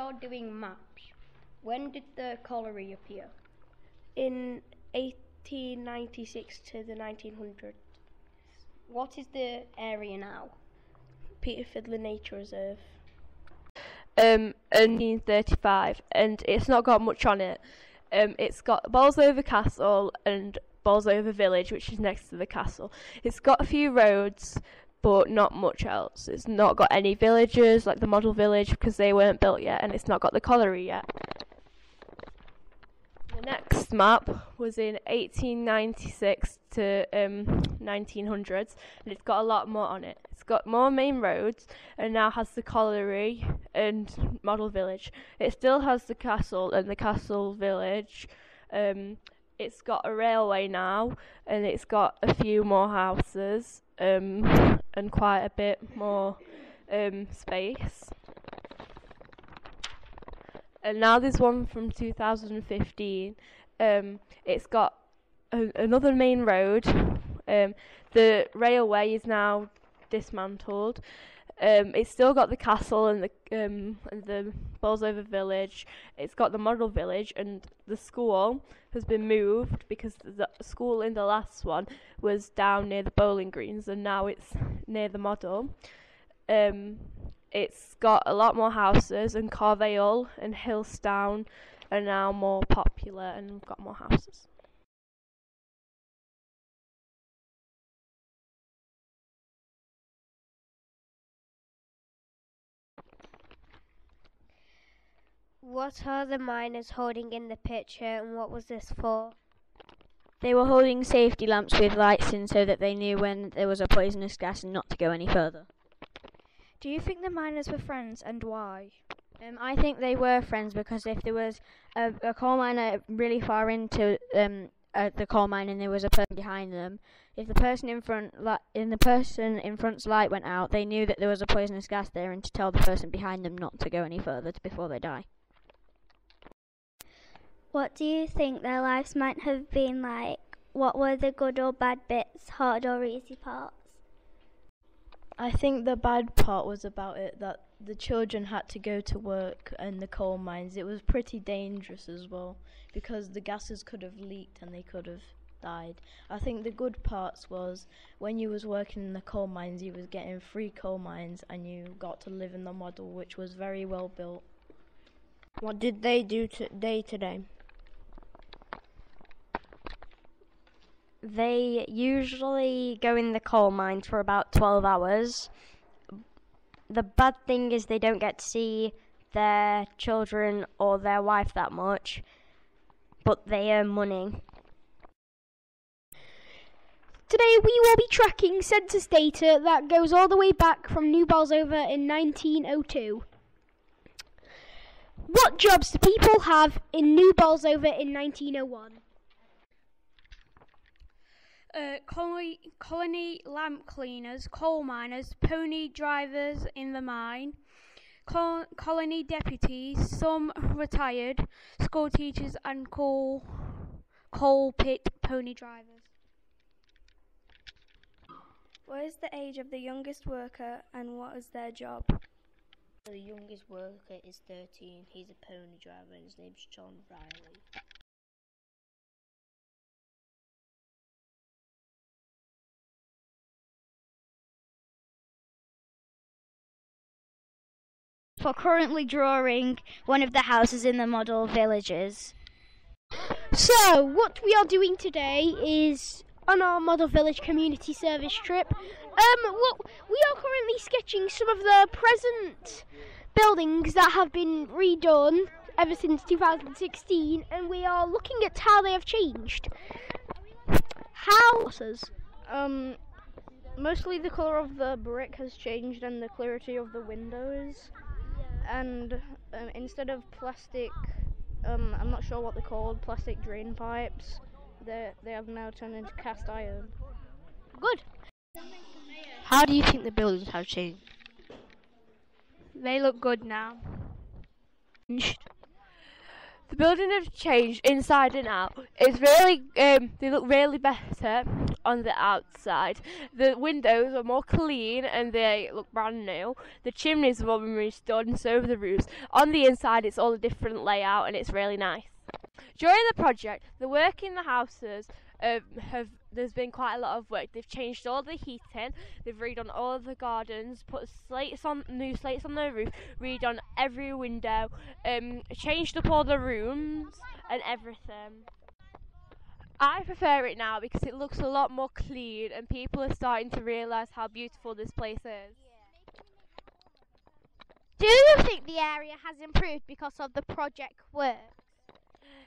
are doing maps, when did the colliery appear? In 1896 to the 1900s. What is the area now? Peter Fiddler Nature Reserve. 1935, and it's not got much on it. It's got Bolsover Castle and Bolsover Village, which is next to the castle. It's got a few roads, but not much else. It's not got any villages like the Model Village because they weren't built yet, and it's not got the colliery yet. The next map was in 1896 to 1900s, and it's got a lot more on it. It's got more main roads, and now has the colliery and Model Village. It still has the castle and the castle village. It's got a railway now, and it's got a few more houses, and quite a bit more space. And now there's one from 2015. It's got another main road. The railway is now dismantled. It's still got the castle and the Bolsover Village. It's got the Model Village, and the school has been moved because the school in the last one was down near the bowling greens, and now it's near the Model. It's got a lot more houses, and Carvale and Hillstown are now more popular and got more houses. What are the miners holding in the picture, and what was this for? They were holding safety lamps with lights in so that they knew when there was a poisonous gas and not to go any further. Do you think the miners were friends, and why? I think they were friends because if there was a coal miner really far into the coal mine and there was a person behind them, if the person in front's light went out, they knew that there was a poisonous gas there and to tell the person behind them not to go any further before they die. What do you think their lives might have been like? What were the good or bad bits, hard or easy parts? I think the bad part was about it that the children had to go to work in the coal mines. It was pretty dangerous as well because the gases could have leaked and they could have died. I think the good parts was when you was working in the coal mines, you was getting free coal mines and you got to live in the Model, which was very well built. What did they do today? They usually go in the coal mines for about 12 hours. The bad thing is they don't get to see their children or their wife that much, but they earn money. Today we will be tracking census data that goes all the way back from New Bolsover in 1902. What jobs do people have in New Bolsover in 1901? Colony lamp cleaners, coal miners, pony drivers in the mine, colony deputies, some retired, school teachers and coal pit pony drivers. What is the age of the youngest worker and what is their job? The youngest worker is 13. He's a pony driver and his name's John Riley. For currently drawing one of the houses in the Model Villages. So, what we are doing today is on our Model Village community service trip. We are currently sketching some of the present buildings that have been redone ever since 2016, and we are looking at how they have changed. Houses. Mostly the colour of the brick has changed and the clarity of the windows. And instead of plastic, I'm not sure what they're called, plastic drain pipes, they have now turned into cast iron. Good. How do you think the buildings have changed? They look good now. The building have changed inside and out. It's really, they look really better. on the outside. The windows are more clean and they look brand new. The chimneys have all been restored and so have the roofs. On the inside it's all a different layout and it's really nice. During the project, the work in the houses there's been quite a lot of work. They've changed all the heating, they've redone all the gardens, put new slates on the roof, redone every window, changed up all the rooms and everything. I prefer it now because it looks a lot more clean and people are starting to realise how beautiful this place is. Do you think the area has improved because of the project work?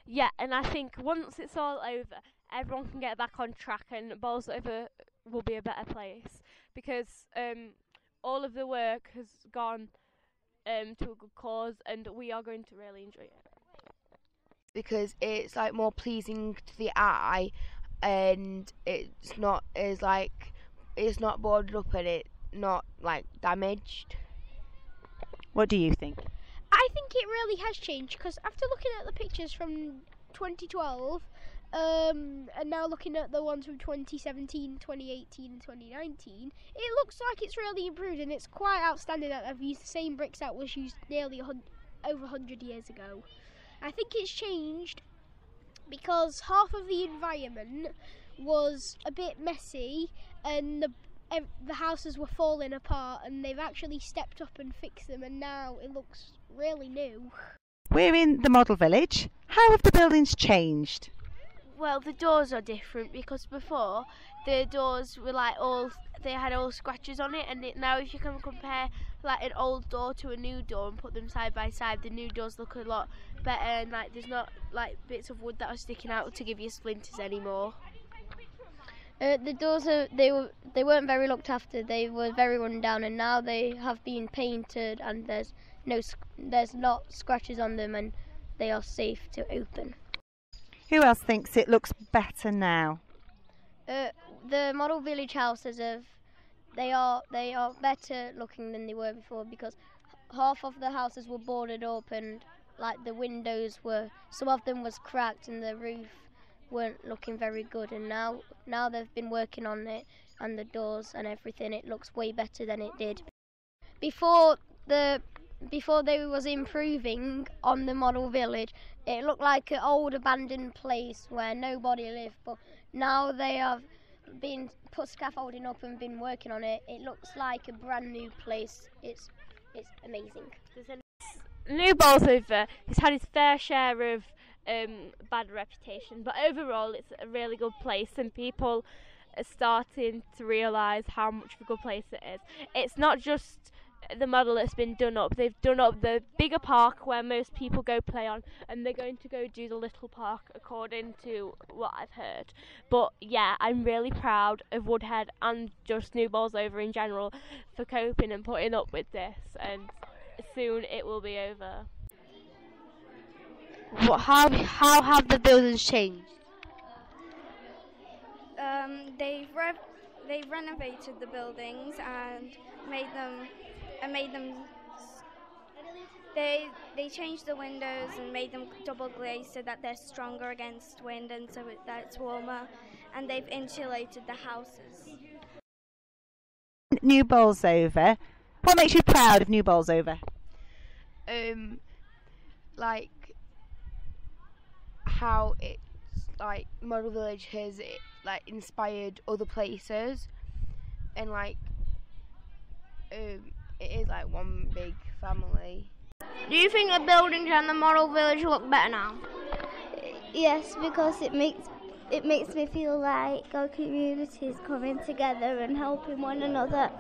Yeah, and I think once it's all over, everyone can get back on track and Bolsover will be a better place because all of the work has gone to a good cause and we are going to really enjoy it. Because it's like more pleasing to the eye and it's not boarded up and it's not like damaged. What do you think? I think it really has changed because after looking at the pictures from 2012 and now looking at the ones from 2017, 2018 and 2019, it looks like it's really improved and it's quite outstanding that they've used the same bricks that was used nearly over 100 years ago. I think it's changed because half of the environment was a bit messy and the houses were falling apart and they've actually stepped up and fixed them and now it looks really new. We're in the model village. How have the buildings changed? Well, the doors are different because before the doors were they had all scratches on it, and now if you can compare like an old door to a new door and put them side by side, the new doors look a lot better and like there's not like bits of wood that are sticking out to give you splinters anymore. The doors they weren't very looked after. They were very run down, and now they have been painted, and there's not scratches on them, and they are safe to open. Who else thinks it looks better now? The model village houses they are better looking than they were before because half of the houses were boarded up and like the windows some of them was cracked and the roof weren't looking very good, and now they've been working on it and the doors and everything. It looks way better than it did before they was improving on the model village. It looked like an old abandoned place where nobody lived, but now they have been put scaffolding up and been working on it. It looks like a brand new place. It's amazing. New Bolsover has had its fair share of bad reputation, but overall it's a really good place and people are starting to realise how much of a good place it is. It's not just the model that's been done up, they've done up the bigger park where most people go play on, and they're going to go do the little park according to what I've heard. But yeah, I'm really proud of Woodhead and just New Bolsover in general for coping and putting up with this, and soon it will be over. How have the buildings changed? They've renovated the buildings and made them. They changed the windows and made them double glazed so that they're stronger against wind and so that it's warmer. And they've insulated the houses. New Bolsover. What makes you proud of New Bolsover? Like how it's like Model Village has like inspired other places, and like it is like one big family. Do you think the buildings and the model village look better now? Yes, because it makes me feel like our community is coming together and helping one another.